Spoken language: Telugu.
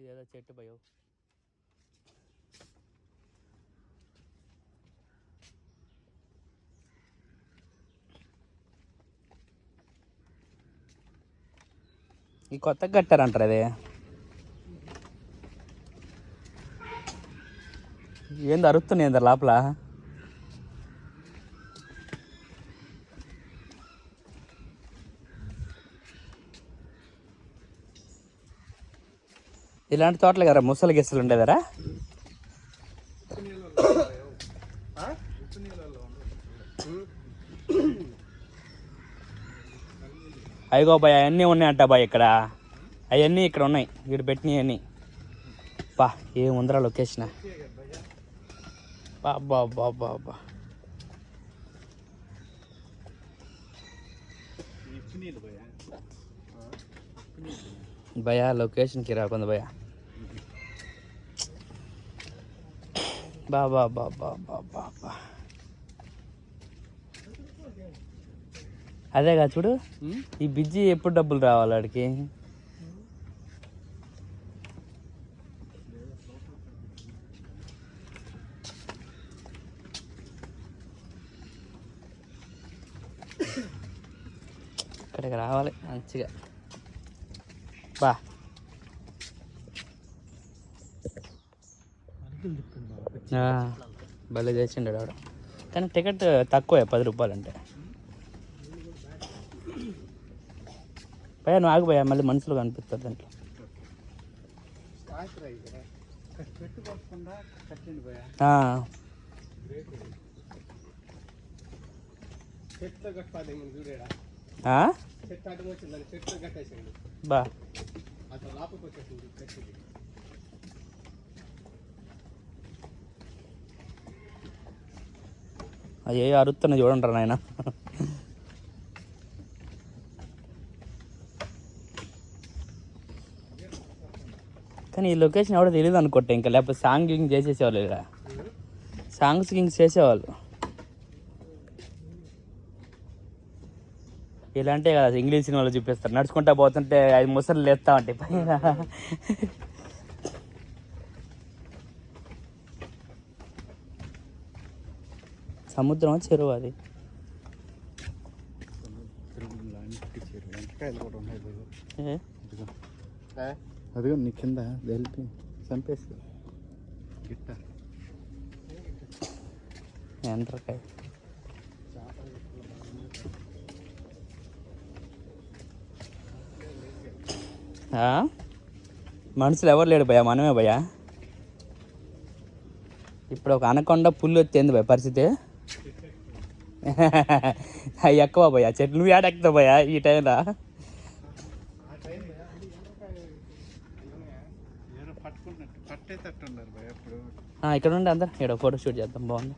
ఇదేదో చెట్టు భయం. ఈ కొత్తగా కట్టారంటారు అది. ఏంది అరుస్తున్నాయి అందరు లోపల. ఇలాంటి తోటలు కదా ముసలి గిස්සలు ఉండేదరా. అయ్యో బాయ్ అవన్నీ ఉన్నాయంట బాయ్ ఇక్కడ. అవన్నీ ఇక్కడ ఉన్నాయి వీడు పెట్టినవి అన్నీ. బా ఏముందరా లొకేషన్. బాబా బాబా బా భయా లొకేషన్కి రాకుంది భయా. బాబా బాబా బాబా బా అదేగా చూడు ఈ బిజ్జి ఎప్పుడు డబ్బులు రావాలి వాడికి. ఇక్కడికి రావాలి మంచిగా. బా భలే చేసిండు ఆవిడ. కానీ టికెట్ తక్కువ 10 రూపాయలు అంటే. భయ్యా నువ్వు ఆగిపోయా మళ్ళీ మనుషులు కనిపిస్తారు దాంట్లో. బా అయ్యో అరుతున్నా చూడండి నాయన. కానీ ఈ లొకేషన్ ఎవడో తెలియదు అనుకుంటా ఇంకా. లేకపోతే సాంగ్ గింగ్ చేసేసేవాళ్ళు ఇక్కడ. సాంగ్స్ గింగ్ చేసేవాళ్ళు ఇలాంటే కదా ఇంగ్లీష్ సినిమాలో చూపిస్తారు. నడుచుకుంటా పోతుంటే 5 ముసలు లేస్తా ఉంటాయి పైన. సముద్రం చెరువు అది. అదిగో నీ కింద వెళ్ళి చంపేసి గిట్ట ఎండ్రకాయ. మనుషులు ఎవరు లేడు భయ్యా, మనమే భయ్యా. ఇప్పుడు ఒక అనకొండ పుల్లు వచ్చేంది భయ పరిస్థితి. అవి ఎక్కువ భయ్యా చెట్లు. నువ్వు ఏడెక్కుతావు భయ్యా ఈ టైంలో. ఇక్కడ ఉండి అందరు ఇక్కడ ఫోటో షూట్ చేద్దాం బాగుంది.